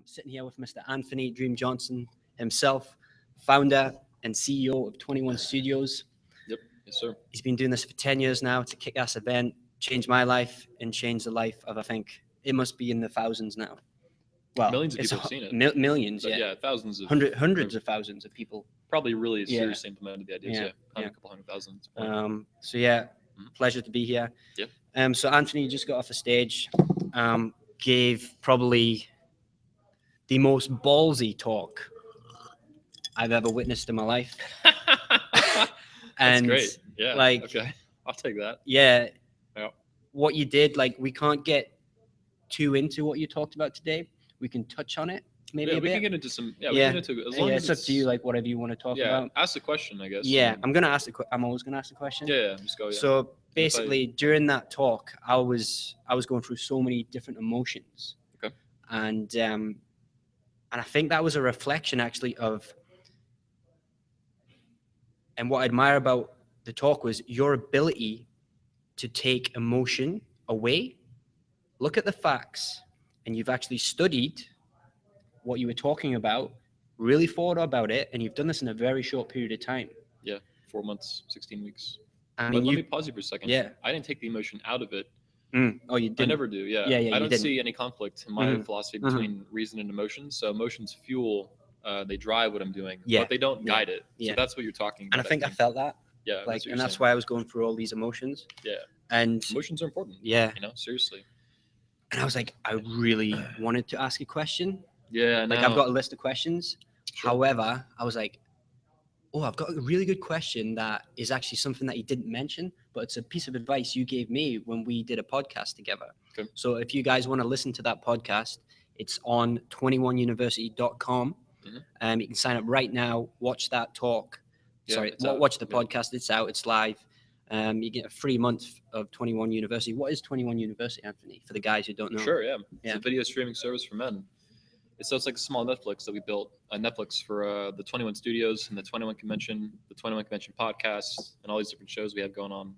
Sitting here with Mr. Anthony Dream Johnson himself, founder and CEO of 21 Studios. Yep. Yes, sir. He's been doing this for 10 years now. It's a kick-ass event, changed my life and changed the life of, I think, it must be in the thousands now. Well, millions of people have seen it. Millions, but yeah. Thousands of hundreds of thousands of people. Probably really seriously implemented the ideas. A couple 100,000. Pleasure to be here. Yeah. So Anthony, you just got off the stage, gave probably the most ballsy talk I've ever witnessed in my life. That's great. Yeah. Okay. I'll take that. Yeah. Yeah. What you did, we can't get too into what you talked about today. We can touch on it maybe a bit. We can get into some. Yeah. We can get into as long as it's up to you. Whatever you want to talk about. Ask the question, I guess. Yeah. I'm always gonna ask the question. Yeah. Just go. Yeah. So basically, during that talk, I was going through so many different emotions. Okay. And I think that was a reflection actually of, and what I admire about the talk was your ability to take emotion away, look at the facts, and you've actually studied what you were talking about, really thought about it, and you've done this in a very short period of time. Yeah, 4 months, 16 weeks. I mean, but let me pause you for a second. Yeah. I didn't take the emotion out of it. Oh, you didn't? I never do, yeah. I don't see any conflict in my philosophy between reason and emotion. So emotions fuel, they drive what I'm doing, but they don't guide it. So that's what you're talking about. And I think I felt that. Yeah. That's why I was going through all these emotions. Yeah. And emotions are important. Yeah. Seriously. And I was like, I really wanted to ask a question. Yeah. I've got a list of questions. Sure. However, I was like, oh, I've got a really good question that is actually something that you didn't mention, but it's a piece of advice you gave me when we did a podcast together. Okay. So if you guys want to listen to that podcast, it's on 21university.com. Mm-hmm. You can sign up right now, watch that talk. Watch the podcast. It's out. It's live. You get a free month of 21 University. What is 21 University, Anthony, for the guys who don't know? Sure, yeah. It's a video streaming service for men. So it's like a small Netflix that we built, a Netflix for the 21 Studios and the 21 Convention podcast, and all these different shows we have going on.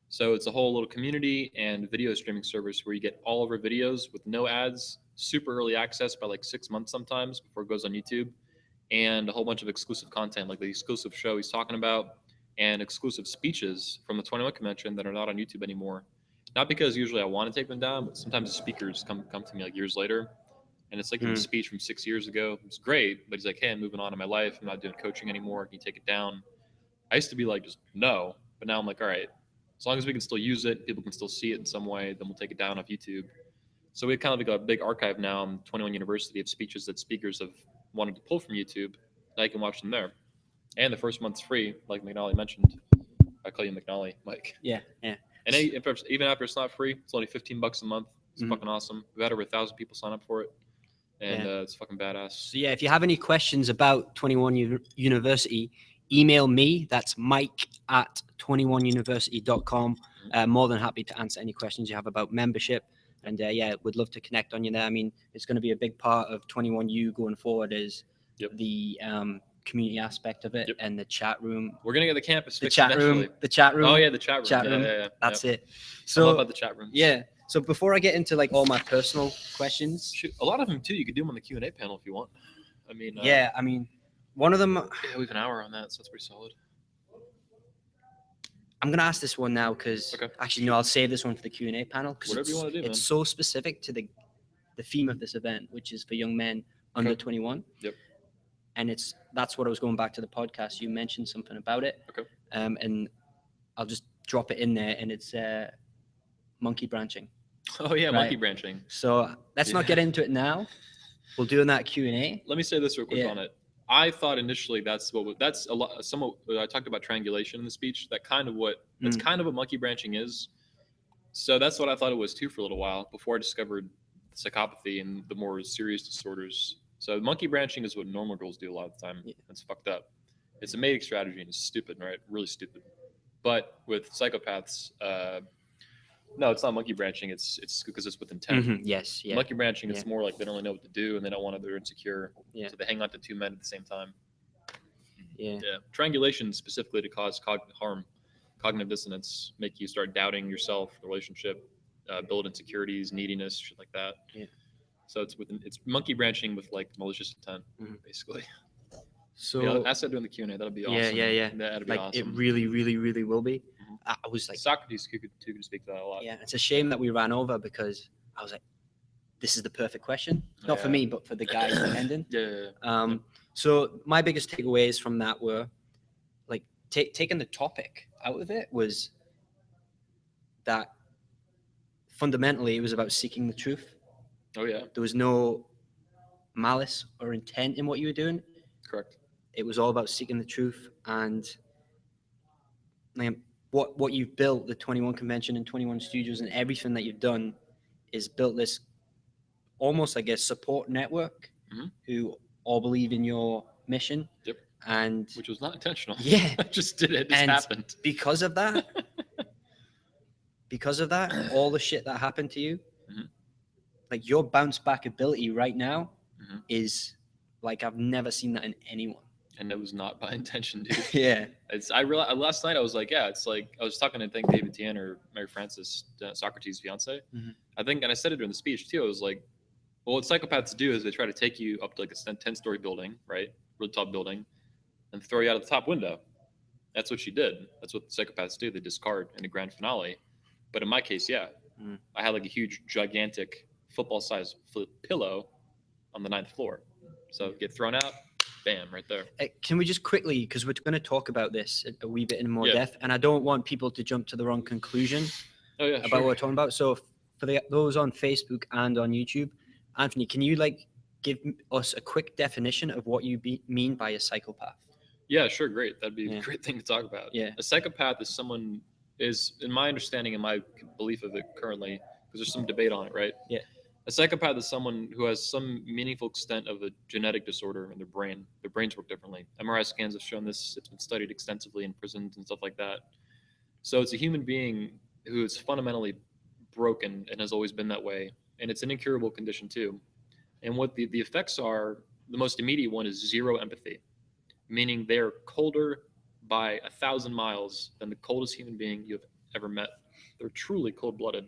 So it's a whole little community and video streaming service where you get all of our videos with no ads, super early access by 6 months sometimes before it goes on YouTube, and a whole bunch of exclusive content, like the exclusive show he's talking about, and exclusive speeches from the 21 Convention that are not on YouTube anymore. Not because usually I want to take them down, but sometimes the speakers come to me years later. And it's a speech from 6 years ago. It was great, but he's like, hey, I'm moving on in my life. I'm not doing coaching anymore. Can you take it down? I used to be just no. But now I'm like, all right, as long as we can still use it, people can still see it in some way, then we'll take it down off YouTube. So we kind of got a big archive now on 21 University of speeches that speakers have wanted to pull from YouTube. Now you can watch them there. And the first month's free, like McNally mentioned. I call you McNally, Mike. Yeah. And even after it's not free, it's only $15 a month. It's fucking awesome. We've had over 1,000 people sign up for it. And it's fucking badass. So if you have any questions about 21 University, email me. That's mike@21university.com. More than happy to answer any questions you have about membership. And would love to connect on you there. I mean, it's going to be a big part of 21U going forward is the community aspect of it and the chat room. We're going to get the campus fixed eventually. The chat room. Oh, yeah, the chat room. Yeah. That's it. So I love about the chat rooms. Yeah. So before I get into all my personal questions, a lot of them too. You could do them on the Q&A panel if you want. I mean, one of them. Yeah, we have an hour on that, so that's pretty solid. I'm gonna ask this one now because actually, no, I'll save this one for the Q&A panel because whatever you want to do, it's so specific to the theme of this event, which is for young men under 21. Yep. And that's what I was going back to the podcast. You mentioned something about it. Okay. And I'll just drop it in there, and it's monkey branching. Oh yeah, monkey branching. So let's not get into it now. We'll do in that Q&A. Let me say this real quick on it. I thought initially that's a lot. Somewhat. I talked about triangulation in the speech. That's kind of what monkey branching is. So that's what I thought it was too for a little while before I discovered psychopathy and the more serious disorders. So monkey branching is what normal girls do a lot of the time. Yeah. It's fucked up. It's a mating strategy and it's stupid, right? Really stupid. But with psychopaths. No, it's not monkey branching. It's because it's with intent. Mm-hmm. Yes. Yeah. Monkey branching, it's more like they don't really know what to do and they don't want to. They're insecure. Yeah. So they hang on to two men at the same time. Yeah. Yeah. Triangulation specifically to cause cognitive dissonance, make you start doubting yourself, the relationship, build insecurities, neediness, shit like that. Yeah. So it's monkey branching with like malicious intent, Mhm. basically. So Yeah, ask that during the Q&A. That'd be awesome. yeah. That'd be Like awesome. it really, really, really will be. Mhm. I was like, Socrates could speak to that a lot. yeah, it's a shame that we ran over because I was like, this is the perfect question. Not for Yeah. me, but for the guys attending. Yeah. So my biggest takeaways from that were like taking the topic out of it was that fundamentally it was about seeking the truth. Oh yeah. There was no malice or intent in what you were doing. Correct. It was all about seeking the truth and like, what you've built, the 21 convention and 21 studios and everything that you've done is built this almost like a support network Mhm. who all believe in your mission. Yep. And Which was not intentional. yeah, I just did it. It just and happened. because of that, all the shit that happened to you, Mhm. like your bounce back ability right now Mhm. is like I've never seen that in anyone. And it was not by intention, dude. Yeah. I realized last night I was like, yeah, it's like I was talking to David Tien or Mary Frances, Socrates' fiance. Mhm. I think, and I said it during the speech too. I was like, well, what psychopaths do is they try to take you up to like a 10-story building, right, really tall building, and throw you out of the top window. That's what she did. That's what psychopaths do. They discard in the grand finale. But in my case, yeah, Mm. I had like a huge, gigantic football-sized pillow on the 9th floor. So get thrown out, bam, right there. Can we just quickly, because we're going to talk about this a wee bit in more Yeah. depth, and I don't want people to jump to the wrong conclusion Oh yeah, about sure. what we're talking about. So for those on Facebook and on YouTube, Anthony, can you like give us a quick definition of what you mean by a psychopath? Yeah, sure, great. That'd be Yeah. a great thing to talk about. Yeah. A psychopath is someone in my understanding and my belief of it currently, because there's some debate on it, right? Yeah. A psychopath is someone who has some meaningful extent of a genetic disorder in their brain. Their brains work differently. MRI scans have shown this. It's been studied extensively in prisons and stuff like that. So it's a human being who is fundamentally broken and has always been that way. And it's an incurable condition too. And what the effects are, the most immediate one is zero empathy, meaning they're colder by 1,000 miles than the coldest human being you've ever met. They're truly cold-blooded.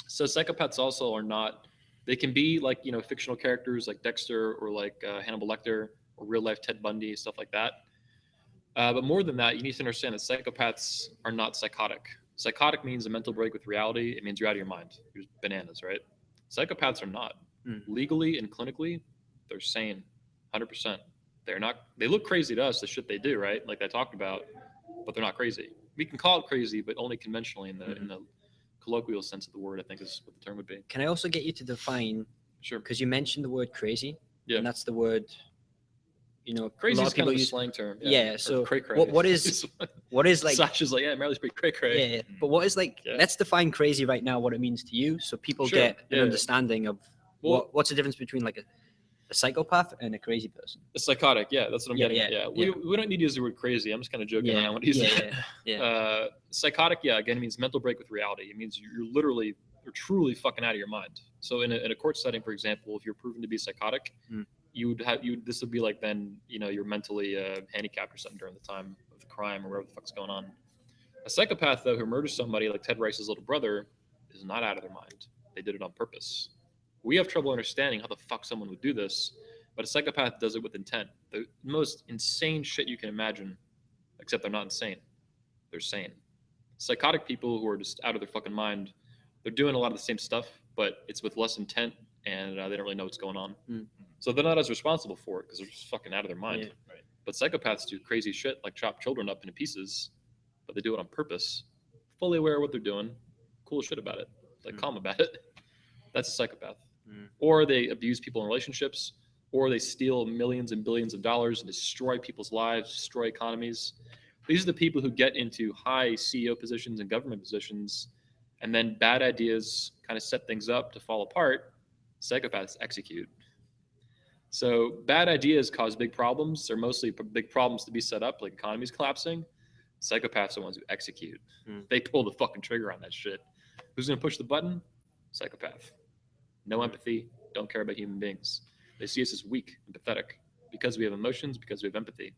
So psychopaths also are not. They can be like fictional characters like Dexter or like Hannibal Lecter or real life Ted Bundy, stuff like that. But more than that, you need to understand that psychopaths are not psychotic. Psychotic means a mental break with reality. It means you're out of your mind. You're bananas, right? Psychopaths are not. Legally and clinically, they're sane, 100%. They're not. They look crazy to us, the shit they do, right? Like I talked about, but they're not crazy. We can call it crazy, but only conventionally in the colloquial sense of the word, I think is what the term would be. Can I also get you to define? Sure. Because you mentioned the word crazy, Yeah. and that's the word. Crazy a lot is of people kind of a use. slang term. Yeah. So cray-cray. what is like? Sasha's like, yeah, Marilyn's pretty cray-cray. Yeah. But what is like? Yeah. Let's define crazy right now. What it means to you, so people Sure. get an Yeah. understanding of what's the difference between like a psychopath and a crazy person. A psychotic, yeah, that's what I'm getting at. Yeah. Yeah. We don't need to use the word crazy. I'm just kind of joking around when using it. Yeah. Psychotic, yeah, again, it means mental break with reality. It means you're truly fucking out of your mind. So in a court setting, for example, if you're proven to be psychotic, this would be like then you're mentally handicapped or something during the time of the crime or whatever the fuck's going on. A psychopath though who murders somebody like Ted Rice's little brother is not out of their mind. They did it on purpose. We have trouble understanding how the fuck someone would do this, but a psychopath does it with intent. The most insane shit you can imagine, except they're not insane. They're sane. Psychotic people who are just out of their fucking mind, they're doing a lot of the same stuff, but it's with less intent, and they don't really know what's going on. So they're not as responsible for it because they're just fucking out of their mind. Yeah. Right. But psychopaths do crazy shit like chop children up into pieces, but they do it on purpose, fully aware of what they're doing, cool shit about it, like calm about it. That's a psychopath. Or they abuse people in relationships, or they steal millions and billions of dollars and destroy people's lives, destroy economies. These are the people who get into high CEO positions and government positions, and then bad ideas kind of set things up to fall apart. Psychopaths execute. So bad ideas cause big problems. They're mostly big problems to be set up, like economies collapsing. Psychopaths are the ones who execute. They pull the fucking trigger on that shit. Who's going to push the button? Psychopath. No empathy, don't care about human beings. They see us as weak and pathetic because we have emotions, because we have empathy.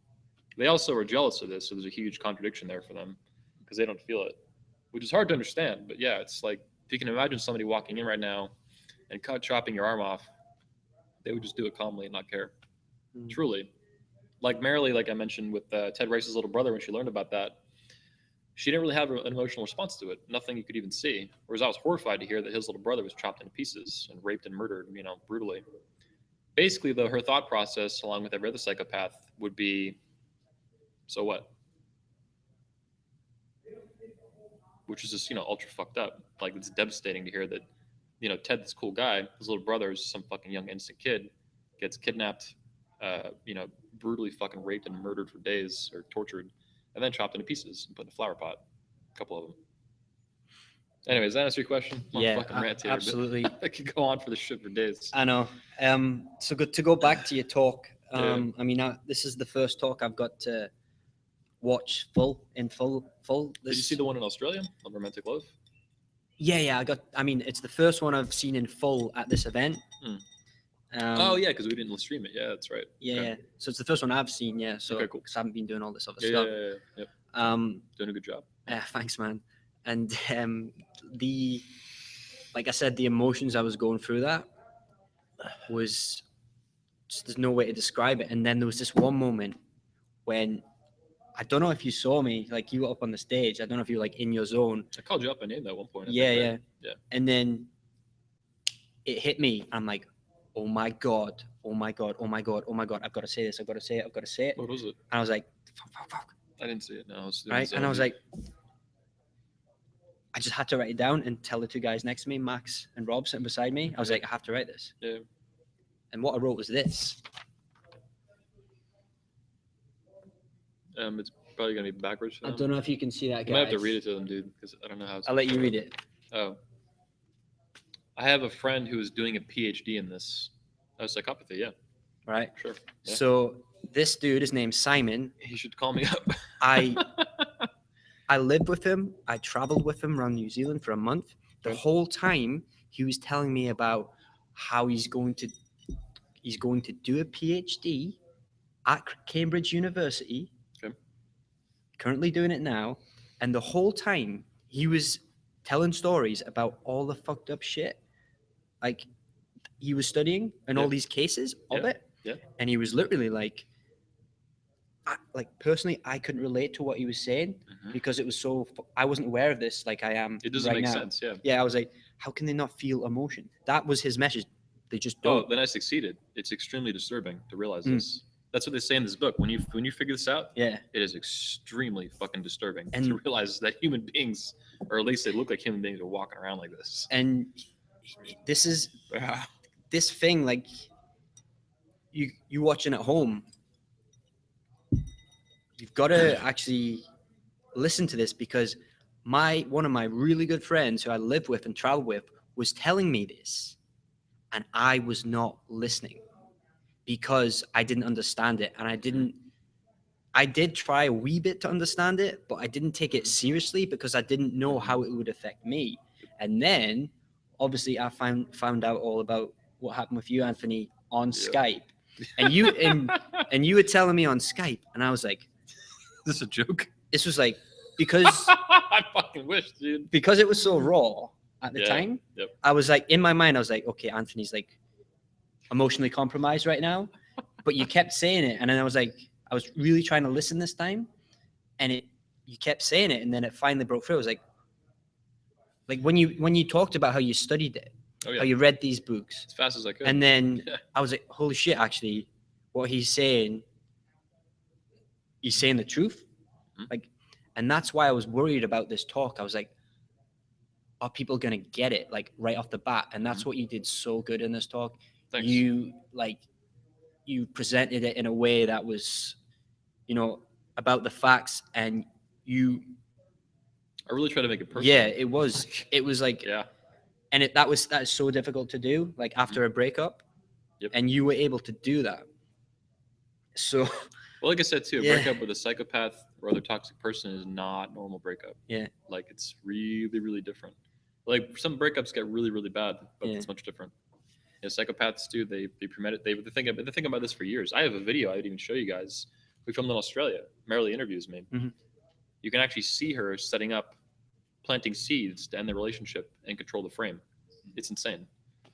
They also are jealous of this, so there's a huge contradiction there for them because they don't feel it, which is hard to understand. But yeah, it's like if you can imagine somebody walking in right now and chopping your arm off, they would just do it calmly and not care. Mm. Truly. Like Marilee, like I mentioned with Ted Rice's little brother, when she learned about that, she didn't really have an emotional response to it. Nothing you could even see. Whereas I was horrified to hear that his little brother was chopped into pieces and raped and murdered, brutally. Basically, though, her thought process, along with every other psychopath, would be, so what? Which is just, ultra fucked up. Like, it's devastating to hear that, Ted, this cool guy, his little brother is some fucking young innocent kid, gets kidnapped, brutally fucking raped and murdered for days, or tortured, and then chopped into pieces and put in a flower pot. A couple of them. Anyways, that answer your question? Yeah, fucking rant here, absolutely. I could go on for this shit for days. I know. So good to go back to your talk. Yeah. I mean, this is the first talk I've got to watch full. Did you see the one in Australia on romantic love? Yeah. I mean, it's the first one I've seen in full at this event. Oh yeah, because we didn't stream it. Yeah, that's right. Yeah, Okay. yeah. So it's the first one I've seen. Yeah. So Okay, cool. because I haven't been doing all this other Yeah, stuff. yeah. Doing a good job. Thanks, man. And like I said, the emotions I was going through that was just, there's no way to describe it. And then there was this one moment when I don't know if you saw me, like you were up on the stage. I don't know if you were like in your zone. I called you up by name at one point. Yeah. Yeah. And then it hit me. I'm like, oh my God. I've got to say this. I've got to say it. What was it? And I was like, fuck. I didn't see it. No, I was Right. And I was like, I just had to write it down and tell the two guys next to me, Max and Rob, sitting beside me. I was like, I have to write this. Yeah. And what I wrote was this. It's probably gonna be backwards for I them. don't know if you can see that, guys. You might have to read it to them, dude, because I don't know how. I'll let you read it. Oh. I have a friend who is doing a PhD in this. Oh, psychopathy, yeah. Right. Sure. Yeah. So this dude is named Simon. He should call me up. I lived with him. I traveled with him around New Zealand for a month. The whole time he was telling me about how he's going to do a PhD at Cambridge University. Okay. Currently doing it now. And the whole time he was telling stories about all the fucked up shit. Like he was studying and all these cases of it. Yeah. And he was literally like, personally, I couldn't relate to what he was saying because it was I wasn't aware of this like I am. It doesn't right make now. sense. Yeah. Yeah. I was like, how can they not feel emotion? That was his message. They just don't. Oh, then I succeeded. It's extremely disturbing to realize this. That's what they say in this book. When you figure this out, yeah, it is extremely fucking disturbing And- to realize that human beings, or at least they look like human beings, are walking around like this. and this is this thing like you watching at home. You've got to actually listen to this because one of my really good friends who I lived with and traveled with was telling me this, and I was not listening because I didn't understand it, and I did try a wee bit to understand it, but I didn't take it seriously because I didn't know how it would affect me. And then, obviously, I found out all about what happened with you, Anthony, on Skype, and you were telling me on Skype, and I was like, Is this a joke? this was like because I fucking wish, dude. because it was so raw at the time. Yep. I was like, in my mind, I was like, okay, Anthony's like emotionally compromised right now, but you kept saying it, and then I was really trying to listen this time, and you kept saying it, and then it finally broke through. I was like when you talked about how you studied it, how you read these books as fast as I could, and then I was like, holy shit, actually, what he's saying the truth. Like, and that's why I was worried about this talk. I was like, are people gonna get it like right off the bat? And that's what you did so good in this talk. Thanks. You presented it in a way that was, about the facts, and I really try to make it personal. Yeah, it was like, yeah. And that is so difficult to do, like after a breakup. Yep. And you were able to do that. So, well, like I said too, a breakup with a psychopath or other toxic person is not normal breakup. Yeah. Like it's really, really different. Like some breakups get really, really bad, but it's much different. Psychopaths do. They premeditate. They've been thinking about this for years. I have a video I didn't even show you guys. We filmed in Australia. Marilee interviews me. Mm-hmm. You can actually see her setting up, planting seeds to end the relationship and control the frame. It's insane.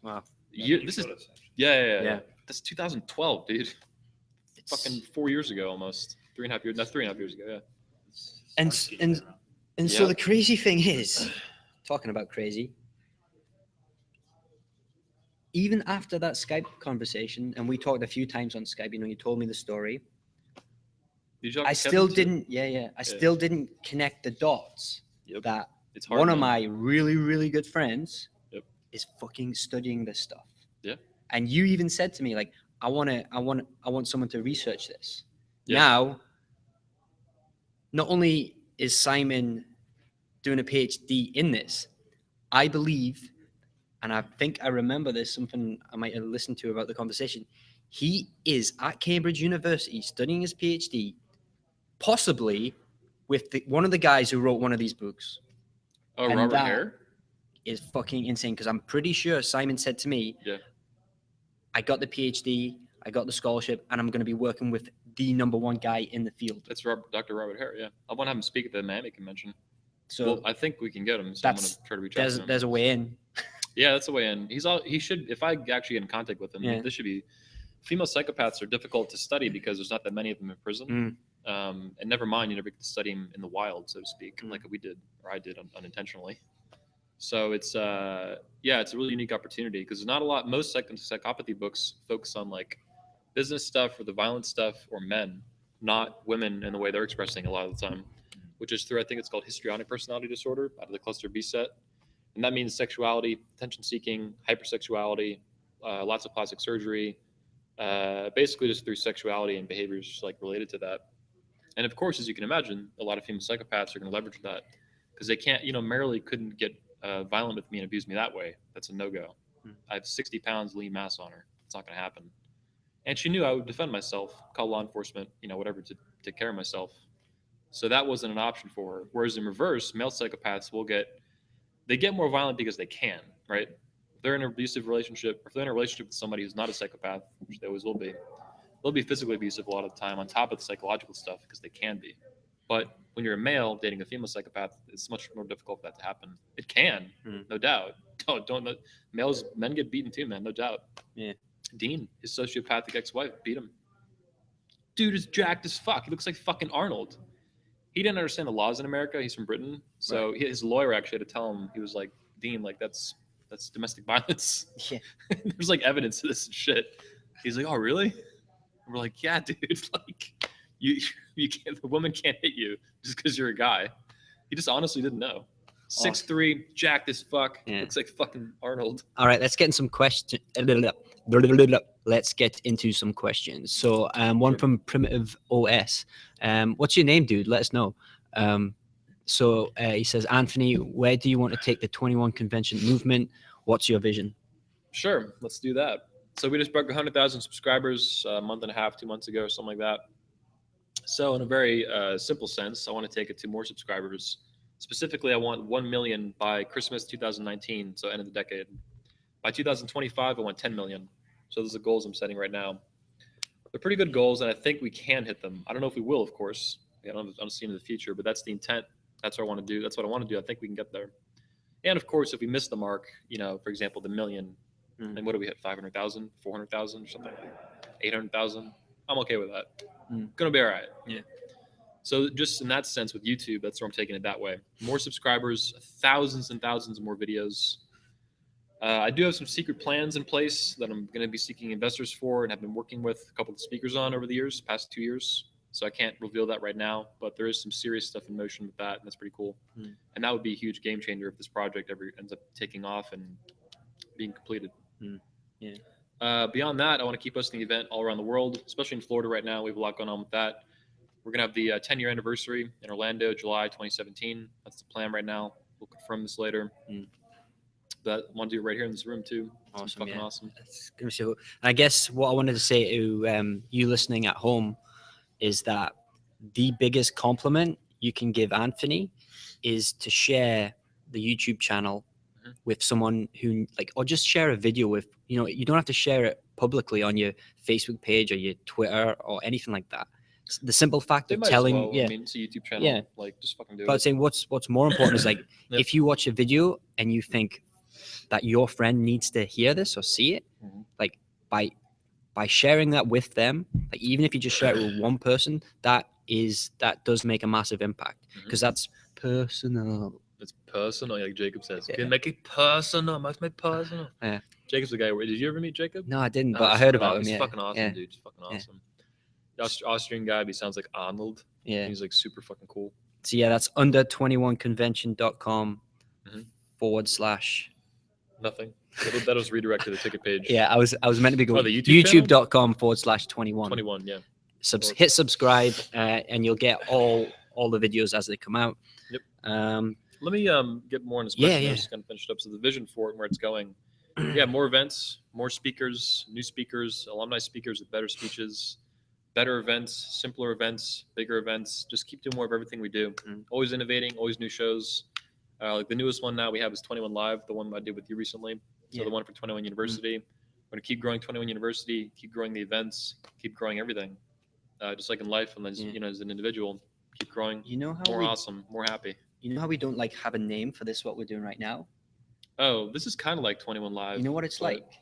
Wow. This is Photos, actually. yeah. That's 2012, dude. Fucking 4 years ago, almost 3.5 years. That's 3.5 years ago. Yeah. And Smart's and been around. and so Yep. the crazy thing is, talking about crazy, even after that Skype conversation, and we talked a few times on Skype, you told me the story. Did you talk I to Kevin still too? didn't, I still didn't connect the dots Yep. that It's hard. one of man. my really, really good friends Yep. is fucking studying this stuff. Yeah. And you even said to me, like, I want someone to research this. Yeah. Now, not only is Simon doing a PhD in this, I believe, and I think I remember there's something I might have listened to about the conversation. He is at Cambridge University studying his PhD, possibly with one of the guys who wrote one of these books. Oh, And Robert that Hare. is fucking insane because I'm pretty sure Simon said to me, Yeah. I got the PhD, I got the scholarship, and I'm going to be working with the number one guy in the field. That's Dr. Robert Hare. Yeah. I want to have him speak at the Miami convention. So Well, I think we can get him. So I'm that's- gonna try to reach out to him. there's a way in. Yeah, that's the way in. He should. If I actually get in contact with him, Yeah. this should be. Female psychopaths are difficult to study because there's not that many of them in prison. And never mind, you never get to study them in the wild, so to speak, like we did, or I did unintentionally. So it's it's a really unique opportunity because there's not a lot. Most psychopathy books focus on like business stuff or the violent stuff or men, not women in the way they're expressing a lot of the time, which is through I think it's called histrionic personality disorder out of the cluster B set. And that means sexuality, attention seeking, hypersexuality, lots of plastic surgery, basically just through sexuality and behaviors like related to that. And of course, as you can imagine, a lot of female psychopaths are going to leverage that because they can't, Marilee couldn't get violent with me and abuse me that way. That's a no-go. I have 60 pounds lean mass on her. It's not going to happen. And she knew I would defend myself, call law enforcement, whatever to take care of myself. So that wasn't an option for her. Whereas in reverse, male psychopaths they get more violent because they can, right? If they're in an abusive relationship, or if they're in a relationship with somebody who's not a psychopath, which they always will be, they'll be physically abusive a lot of the time on top of the psychological stuff because they can be. But when you're a male dating a female psychopath, it's much more difficult for that to happen. It can, no doubt. Men get beaten too, man, no doubt. Yeah. Dean, his sociopathic ex-wife, beat him. Dude is jacked as fuck. He looks like fucking Arnold. He didn't understand the laws in America. He's from Britain, so his lawyer actually had to tell him. He was like, "Dean, like that's domestic violence." Yeah. There's like evidence to this shit. He's like, "Oh, really?" And we're like, "Yeah, dude. Like, you can't. The woman can't hit you just because you're a guy." He just honestly didn't know. 6'3", jacked as fuck. Yeah. Looks like fucking Arnold. All right, let's get into some questions. Let's get into some questions. So, one from Primitive OS. What's your name, dude? Let us know. He says, Anthony, where do you want to take the 21 convention movement? What's your vision? Sure, let's do that. So we just broke 100,000 subscribers a month and a half, 2 months ago, or something like that. So in a very simple sense, I want to take it to more subscribers. Specifically, I want 1 million by Christmas 2019, so end of the decade. By 2025, I want 10 million. So those are the goals I'm setting right now. They're pretty good goals, and I think we can hit them. I don't know if we will, of course. I don't see in the future, but that's the intent. That's what I want to do. That's what I want to do. I think we can get there. And of course, if we miss the mark, for example, the million, then what do we hit? 500,000, 400,000, or something like that? 800,000. I'm okay with that. Gonna be all right. Yeah. So just in that sense with YouTube, that's where I'm taking it that way. More subscribers, thousands and thousands more videos. I do have some secret plans in place that I'm going to be seeking investors for and have been working with a couple of speakers on over the past 2 years. So I can't reveal that right now, but there is some serious stuff in motion with that, and that's pretty cool. And that would be a huge game changer if this project ever ends up taking off and being completed. Yeah. Beyond that, I want to keep hosting the event all around the world, especially in Florida right now. We have a lot going on with that. We're going to have the 10-year anniversary in Orlando, July 2017. That's the plan right now. We'll confirm this later. But I want to do it right here in this room too. It's fucking awesome. That's gonna be so. I guess what I wanted to say to you listening at home is that the biggest compliment you can give Anthony is to share the YouTube channel with someone who or just share a video with, you don't have to share it publicly on your Facebook page or your Twitter or anything like that. The simple fact of telling, I mean, it's a YouTube channel. Yeah. Like, just fucking do but it. I'd say what's more important is Yep. if you watch a video and you think, that your friend needs to hear this or see it, Mhm. like by sharing that with them, like even if you just share it with one person, that does make a massive impact because that's personal. It's personal, like Jacob says. Yeah. Can make it personal. Must make personal. Yeah. Jacob's the guy. Did you ever meet Jacob? No, I didn't, Oh, but I he's heard fucking about aw- him. He's Yeah, fucking awesome, yeah, dude. He's fucking Yeah. awesome. Austrian guy, but he sounds like Arnold. yeah. He's like super fucking cool. So yeah, that's under21convention.com Mhm. / Nothing. That was redirected to the ticket page. Yeah, I was meant to be going the YouTube channel? youtube.com / 21. 21, yeah. Hit subscribe, and you'll get all the videos as they come out. Yep. Um, Let me get more on this Yeah, question. yeah. I just kind of finished up. So the vision for it and where it's going. Yeah, more events, more speakers, new speakers, alumni speakers with better speeches, better events, simpler events, bigger events. Just keep doing more of everything we do. Mm. Always innovating, always new shows. Like the newest one now we have is 21 Live, the one I did with you recently. So Yeah. the one for 21 University. We're going to keep growing 21 University, keep growing the events, keep growing everything. Just like in life and as, Yeah. as an individual, keep growing. you know how More we awesome, more happy. we don't like have a name for this what we're doing right now. Oh, this is kind of like 21 Live. You know what it's but- like?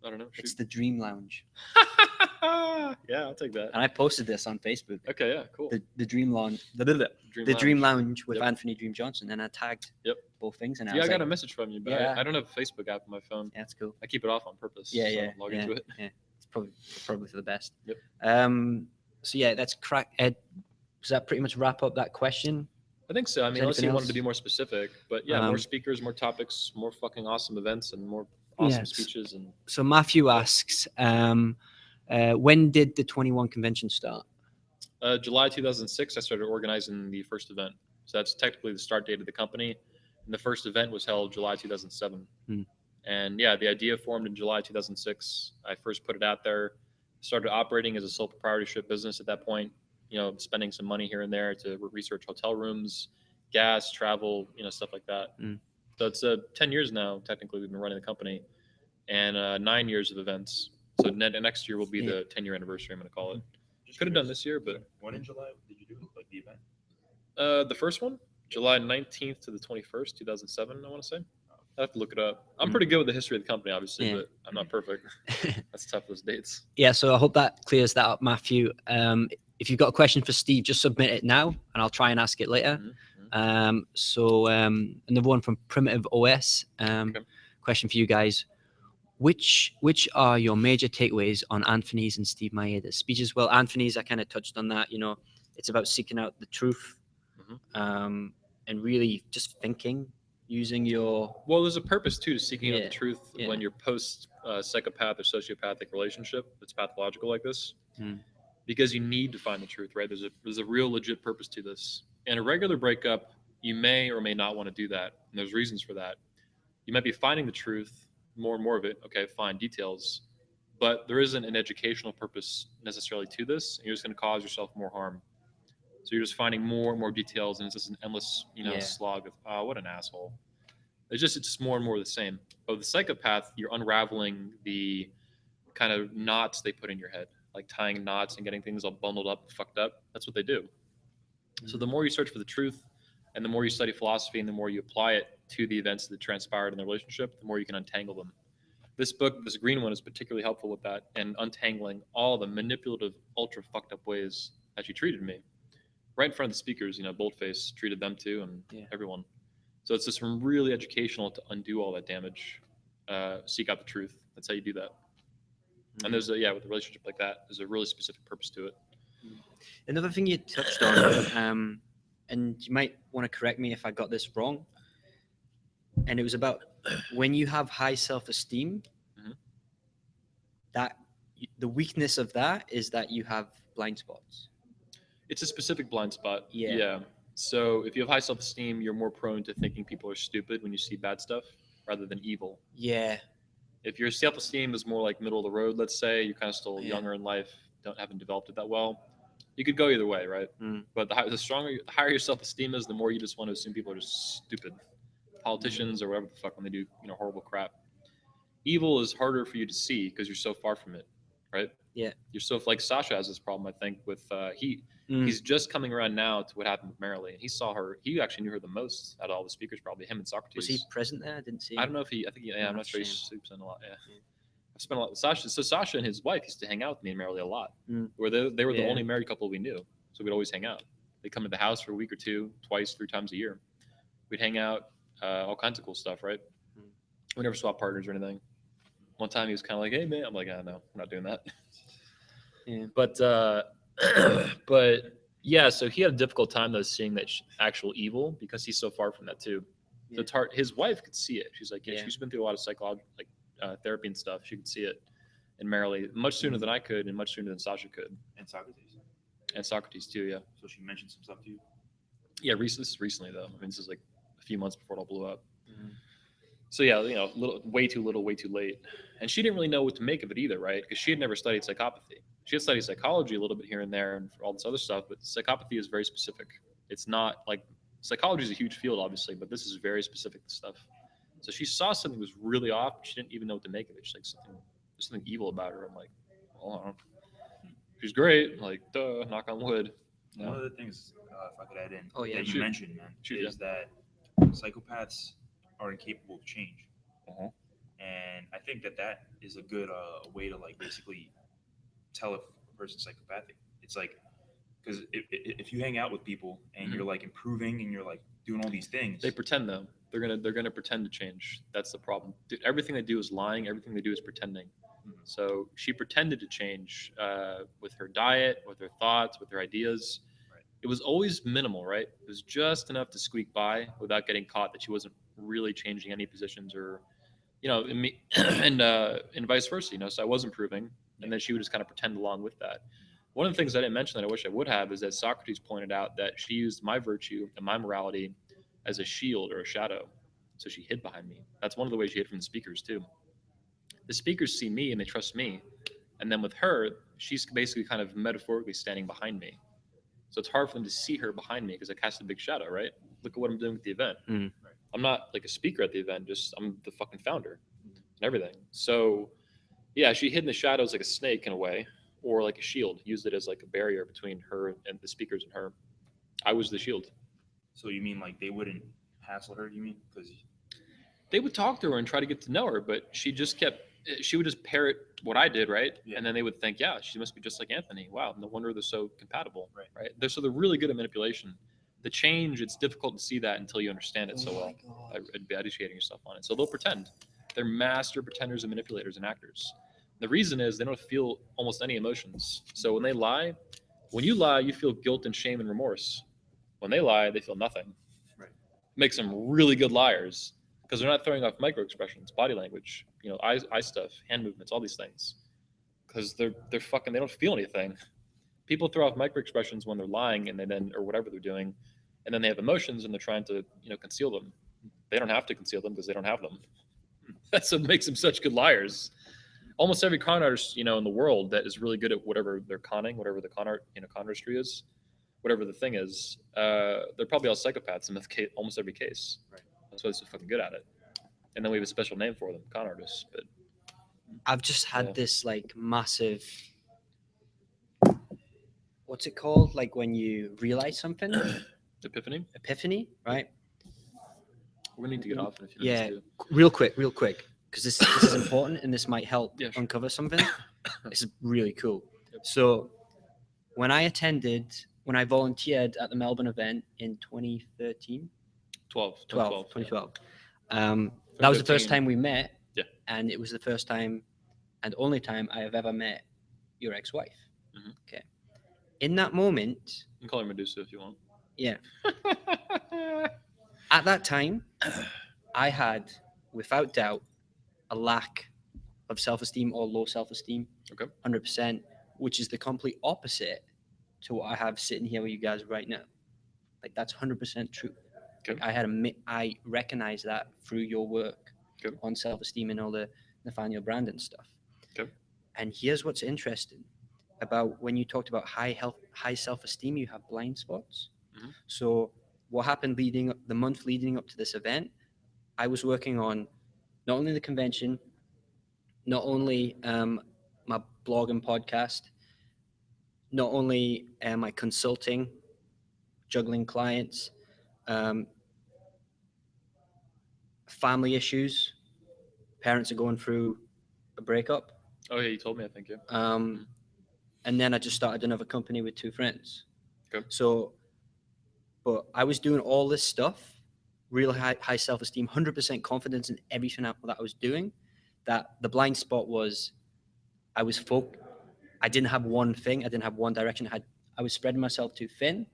I don't know. It's Shoot. the Dream Lounge, Yeah, I'll take that. and I posted this on Facebook. Okay, yeah, cool. The Dream Lounge, the Dream Lounge with Yep. Anthony Dream Johnson, and I tagged Yep. both things. And Yeah, I was got a like, message from you, but Yeah. I don't have a Facebook app on my phone. yeah, that's cool. I keep it off on purpose. Yeah, so I yeah, don't log yeah, into it. yeah. It's probably for the best. Yep. So yeah, that's crack. Ed, does that pretty much wrap up that question? I think so. I mean, Is unless you anything wanted to else? be more specific, but yeah, more Um, speakers, more topics, more fucking awesome events, and more awesome Yes. speeches. And So Matthew asks, when did the 21 convention start? July 2006, I started organizing the first event. So that's technically the start date of the company. And the first event was held July 2007. Hmm. And yeah, the idea formed in July 2006. I first put it out there, started operating as a sole proprietorship business at that point, spending some money here and there to research hotel rooms, gas, travel, stuff like that. Hmm. So it's 10 years now, technically, we've been running the company, and 9 years of events. So next year will be the 10-year anniversary, I'm going to call it. Could have done this year, but when in July did you do like the event? the first one, July 19th to the 21st, 2007, I want to say. I have to look it up. I'm pretty good with the history of the company, obviously, Yeah. but I'm not perfect. That's tough, those dates. Yeah, so I hope that clears that up, Matthew. If you've got a question for Steve, just submit it now, and I'll try and ask it later. Mhm. Another one from Primitive OS. Okay. Question for you guys: Which are your major takeaways on Anthony's and Steve Maeda's speeches? Well, Anthony's, I kind of touched on that. It's about seeking out the truth, Mhm. and really just thinking, using your Well, there's a purpose too to seeking out Yeah, the truth yeah. when you're post psychopath or sociopathic relationship that's pathological like this, Mm. because you need to find the truth, right? There's a real legit purpose to this. In a regular breakup, you may or may not want to do that, and there's reasons for that. You might be finding the truth, more and more of it. Okay, fine, details, but there isn't an educational purpose necessarily to this. And you're just going to cause yourself more harm. So you're just finding more and more details, and it's just an endless, Yeah. slog of, oh, what an asshole. It's just more and more the same. But with the psychopath, you're unraveling the kind of knots they put in your head, like tying knots and getting things all bundled up and fucked up. That's what they do. So the more you search for the truth, and the more you study philosophy, and the more you apply it to the events that transpired in the relationship, the more you can untangle them. This book, this green one, is particularly helpful with that and untangling all the manipulative, ultra fucked up ways that she treated me. Right in front of the speakers, boldface treated them too, and Yeah. everyone. So it's just really educational to undo all that damage, seek out the truth. That's how you do that. And there's with a relationship like that, there's a really specific purpose to it. Another thing you touched on, and you might want to correct me if I got this wrong, and it was about when you have high self-esteem, Mhm. that the weakness of that is that you have blind spots. It's a specific blind spot. Yeah. So if you have high self-esteem, you're more prone to thinking people are stupid when you see bad stuff rather than evil. Yeah. If your self-esteem is more like middle of the road, let's say, you're kind of still Yeah. younger in life, haven't developed it that well, you could go either way, right? Mm. But the higher your self-esteem is, the more you just want to assume people are just stupid, politicians or whatever the fuck when they do horrible crap. Evil is harder for you to see because you're so far from it, right? Yeah. You're so like Sasha has this problem, I think, with he's just coming around now to what happened with Marilee, and he saw her. He actually knew her the most out of all the speakers, probably him and Socrates. Was he present there? I didn't see him. I don't know if he. I think yeah, I'm not sure. He Shame. sleeps in a lot. Yeah. I've spent a lot with Sasha. So Sasha and his wife used to hang out with me and Marilee a lot. Where they were the Yeah. only married couple we knew, so we'd always hang out. They'd come to the house for a week or two, twice, 3 times a year. We'd hang out, all kinds of cool stuff, right? We never swapped partners or anything. One time he was kind of like, "Hey man," I'm like, "Oh no, I'm not doing that." Yeah. But yeah, so he had a difficult time though seeing that actual evil because he's so far from that too. So it's hard. His wife could see it. She's like, yeah, she's been through a lot of psychological therapy and stuff. She could see it in Marilee much sooner than I could, and much sooner than Sasha could, And Socrates. and Socrates too. Yeah, So she mentioned some stuff to you. yeah. This is recently though. I mean, this is like a few months before it all blew up. So yeah, way too little, way too late. And she didn't really know what to make of it either, right? Because she had never studied psychopathy. She had studied psychology a little bit here and there and all this other stuff, but psychopathy is very specific. It's not like psychology is a huge field, obviously, but this is very specific stuff. So she saw something was really off. She didn't even know what to make of it. She's like, there's something evil about her. I'm like, well, I don't know. She's great. Like, duh, knock on wood. One of the things, if I could add in, Oh, yeah. that you Shoot. mentioned, man, Shoot, is that psychopaths are incapable of change. Uh-huh. And I think that is a good way to like basically tell if a person's psychopathic. It's like, because if you hang out with people and you're like improving and you're like doing all these things, They pretend though. They're gonna pretend to change. That's the problem. Dude, everything they do is lying. Everything they do is pretending. So she pretended to change with her diet, with her thoughts, with her ideas. Right. It was always minimal, right? It was just enough to squeak by without getting caught that she wasn't really changing any positions or, and vice versa. So I was improving, and then she would just kind of pretend along with that. One of the things I didn't mention that I wish I would have is that Socrates pointed out that she used my virtue and my morality as a shield or a shadow. So she hid behind me. That's one of the ways she hid from the speakers too. The speakers see me and they trust me. And then with her, she's basically kind of metaphorically standing behind me. So it's hard for them to see her behind me because I cast a big shadow, right? Look at what I'm doing with the event. Mm. I'm not like a speaker at the event, I'm the fucking founder and everything. So yeah, she hid in the shadows like a snake in a way, or like a shield, used it as like a barrier between her and the speakers and her. I was the shield. so you mean like they wouldn't hassle her? You mean because They would talk to her and try to get to know her, but she would just parrot what I did, right? Yeah. And then they would think, yeah, she must be just like Anthony. Wow, no wonder they're so compatible, Right. They're really good at manipulation. The change, it's difficult to see that until you understand it so well. I'd be educating yourself on it. So they'll pretend. They're master pretenders and manipulators and actors. The reason is they don't feel almost any emotions. So when you lie, you feel guilt and shame and remorse. When they lie, they feel nothing. Right. Makes them really good liars because they're not throwing off micro expressions, body language, eye stuff, hand movements, all these things. Because they're fucking, they don't feel anything. People throw off micro expressions when they're lying and or whatever they're doing, and then they have emotions and they're trying to conceal them. They don't have to conceal them because they don't have them. That's what makes them such good liars. Almost every con artist in the world that is really good at whatever they're conning, whatever the con artistry is, whatever the thing is, they're probably all psychopaths in almost every case. Right. That's why they're so fucking good at it. And then we have a special name for them, con artists. But I've just had Yeah. this like massive, what's it called? Like when you realize something, epiphany. epiphany, right? We're gonna need to get off in a few Yeah. minutes too. Real quick, because this is important and this might help Yeah, sure. uncover something. This is really cool. Yep. So when I volunteered at the Melbourne event in 2013, 2012, that was the first 2015. time we met. Yeah. And it was the first time and only time I have ever met your ex-wife. Mhm. Okay. In that moment, You can call her Medusa if you want. yeah, at that time, I had, without doubt, a lack of self-esteem or low self-esteem. Okay. 100%, which is the complete opposite to what I have sitting here with you guys right now. Like that's 100% true. Okay. I recognize that through your work Okay. on self-esteem and all the Nathaniel Brandon stuff. Okay. And here's what's interesting about when you talked about high self-esteem, you have blind spots. Mhm. So what happened the month leading up to this event, I was working on not only the convention, not only blog and podcast. Not only am I consulting, juggling clients, family issues. Parents are going through a breakup. Oh yeah, you told me, I think, yeah. And then I just started another company with 2 friends. Okay. So, but I was doing all this stuff, real high self-esteem, 100% confidence in everything that I was doing. That the blind spot was, I didn't have one thing. I didn't have one direction. I was spreading myself too thin.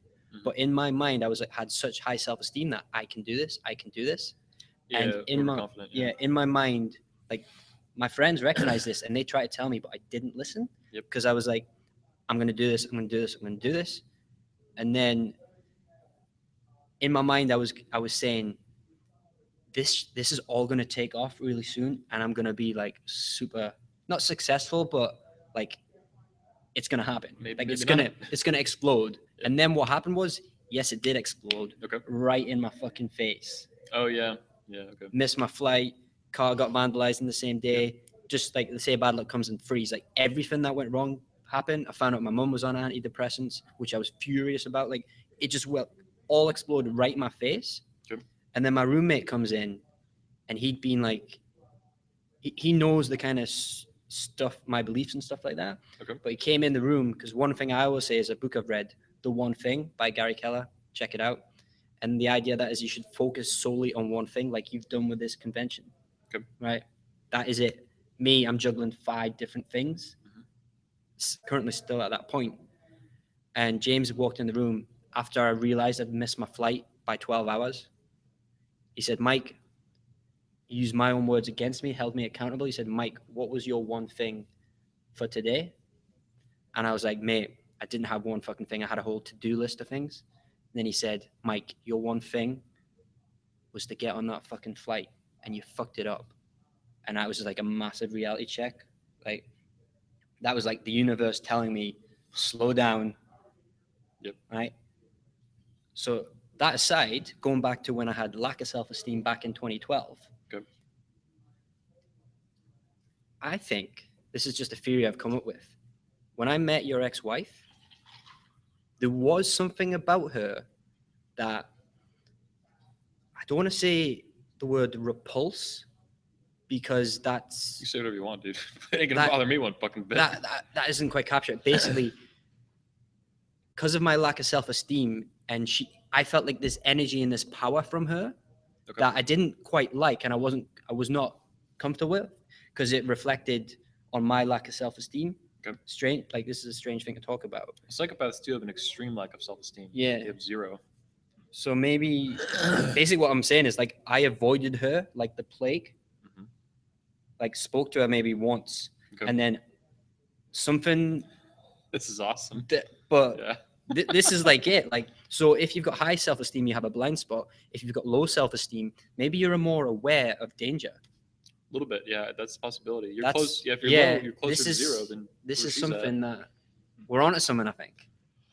But in my mind, I was like, had such high self-esteem that I can do this. I can do this. Yeah, And in overconfident. in my mind, like my friends recognized this and they tried to tell me, but I didn't listen. Yep. Because I was like, I'm gonna do this. I'm gonna do this. I'm gonna do this. And then in my mind, I was saying, this is all gonna take off really soon, and I'm gonna be like super not successful, but like it's gonna happen. Maybe it's not. gonna explode. Yeah. And then what happened was, yes, it did explode. Okay. Right in my fucking face. Oh yeah. Yeah. Okay. Missed my flight. Car got vandalized in the same day. Just like they say, bad luck comes in threes. Like everything that went wrong happened. I found out my mum was on antidepressants, which I was furious about. Like it just all exploded right in my face. Sure. And then my roommate comes in, and he'd been like, he knows the kind of stuff, my beliefs and stuff like that. Okay. But he came in the room because one thing I always say is a book I've read, The One Thing by Gary Keller. Check it out. And the idea that is you should focus solely on one thing, like you've done with this convention. Okay. Right? That is it. Me, I'm juggling 5 different things. Currently still at that point. And James walked in the room after I realized I'd missed my flight by 12 hours. He said, Mike, he used my own words against me, held me accountable. He said, Mike, what was your one thing for today? And I was like, mate, I didn't have one fucking thing. I had a whole to-do list of things. And then he said, Mike, your one thing was to get on that fucking flight, and you fucked it up. And that was just like a massive reality check. Like that was like the universe telling me, slow down. Yep. Right. So that aside, going back to when I had lack of self-esteem back in 2012. Okay. I think this is just a theory I've come up with. When I met your ex-wife, there was something about her that I don't want to say the word repulse, because that's You say whatever you want, dude. It ain't gonna bother me one fucking bit. that isn't quite captured. Basically, because of my lack of self-esteem, and I felt like this energy and this power from her that I didn't quite like, and I was not comfortable with, because it reflected on my lack of self-esteem. Okay. Strange, like this is a strange thing to talk about. Psychopaths do have an extreme lack of self-esteem. Yeah. They have 0. So maybe, basically what I'm saying is like I avoided her like the plague. Mhm. Like spoke to her maybe once, Okay. and then something. This is awesome. But Yeah. this is like it. Like, so if you've got high self-esteem, you have a blind spot. If you've got low self-esteem, maybe you're more aware of danger. A little bit, yeah, that's a possibility. You're That's- close. Yeah, if you're yeah, low, you're closer to this is- 0 than This where is she's at. something that we're onto something, I think.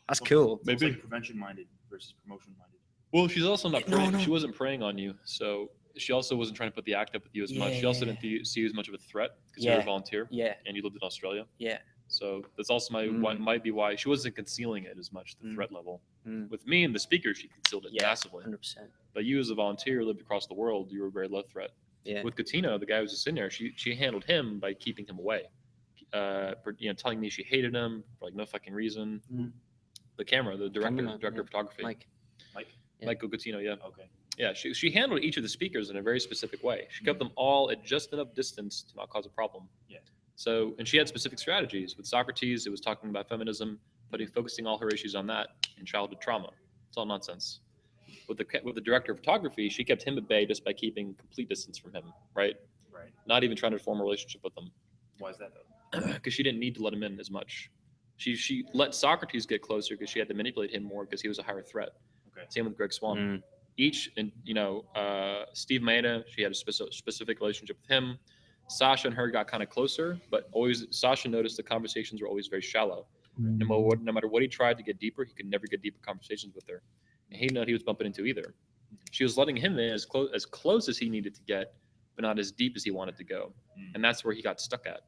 That's cool. It's almost Maybe. like prevention-minded versus promotion-minded. Well, she's also not No, preying. no. She wasn't preying on you, so she also wasn't trying to put the act up with you as much. She also didn't see you as much of a threat because you were a Yeah. volunteer Yeah, and you lived in Australia. yeah. So that's also might be why she wasn't concealing it as much, the threat level. With me and the speaker, she concealed it Yeah, massively. 100%. But you as a volunteer lived across the world, you were a very low threat. Yeah. With Coutinho, the guy who was just in there, she handled him by keeping him away. Telling me she hated him for like no fucking reason. The director Cameraman, of photography. Mike. Yeah. Michael Coutinho, yeah. Okay. Yeah, she handled each of the speakers in a very specific way. She kept them all at just enough distance to not cause a problem. Yeah. So, and she had specific strategies. With Socrates, it was talking about feminism, focusing all her issues on that and childhood trauma. It's all nonsense. With the director of photography, she kept him at bay just by keeping complete distance from him, right? Right. Not even trying to form a relationship with him, Why is that though? because she didn't need to let him in as much. She let Socrates get closer because she had to manipulate him more because he was a higher threat. Okay. Same with Greg Swan. Each, and Steve Maeda, she had a specific relationship with him. Sasha and her got kind of closer, but always Sasha noticed the conversations were always very shallow. No matter what he tried to get deeper, he could never get deeper conversations with her. And he didn't know what he was bumping into either. She was letting him in as close as he needed to get, but not as deep as he wanted to go. And that's where he got stuck at.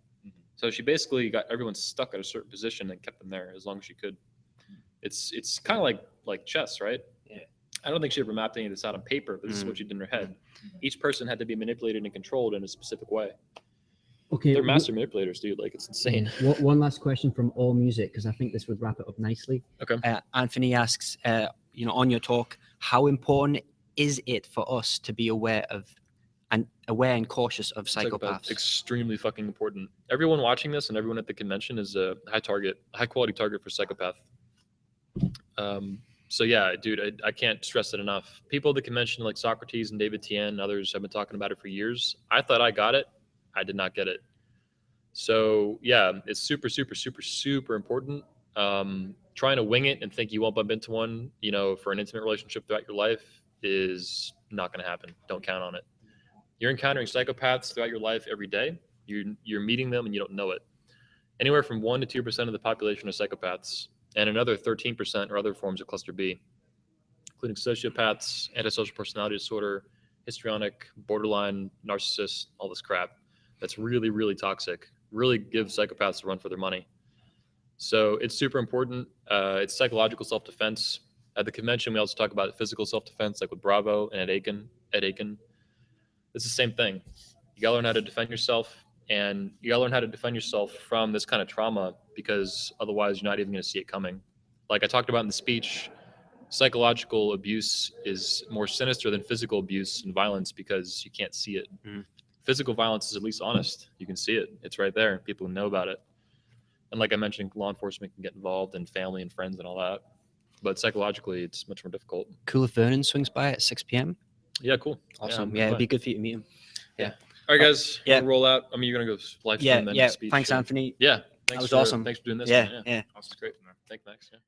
So she basically got everyone stuck at a certain position and kept them there as long as she could. It's kind of like chess, right? Yeah. I don't think she ever mapped any of this out on paper, but this is what she did in her head. Each person had to be manipulated and controlled in a specific way. Okay. They're master manipulators, dude. Like, it's insane. One last question from All Music, because I think this would wrap it up nicely. Okay. Anthony asks, on your talk, how important is it for us to be aware and cautious of psychopaths? Extremely fucking important. Everyone watching this and everyone at the convention is a high quality target for psychopath. So yeah, dude, I can't stress it enough. People at the convention like Socrates and David Tien and others have been talking about it for years. I thought I got it. I did not get it. So yeah, it's super, super, super, super important. Trying to wing it and think you won't bump into one, for an intimate relationship throughout your life is not going to happen. Don't count on it. You're encountering psychopaths throughout your life every day. You're meeting them and you don't know it. Anywhere from 1% to 2% of the population are psychopaths, and another 13% are other forms of cluster B, including sociopaths, antisocial personality disorder, histrionic, borderline, narcissist, all this crap. That's really, really toxic. Really gives psychopaths a run for their money. So it's super important. It's psychological self-defense. At the convention, we also talk about physical self-defense, like with Bravo and Ed Aiken. It's the same thing. You gotta learn how to defend yourself, and you gotta learn how to defend yourself from this kind of trauma, because otherwise you're not even gonna see it coming. Like I talked about in the speech, psychological abuse is more sinister than physical abuse and violence because you can't see it. Physical violence is at least honest. You can see it. It's right there. People know about it. And like I mentioned, law enforcement can get involved, and family and friends and all that. But psychologically, it's much more difficult. Cool if Vernon swings by at 6 p.m. Yeah, cool. Awesome. Yeah, it'd be good for you to meet him. Yeah. All right, guys. Yeah. We'll roll out. I mean, you're going to go live stream then. Yeah. Speech. Thanks, Anthony. Yeah. That was awesome. Thanks for doing this. Yeah. Man. Yeah. That's great. Thanks, Max. Yeah.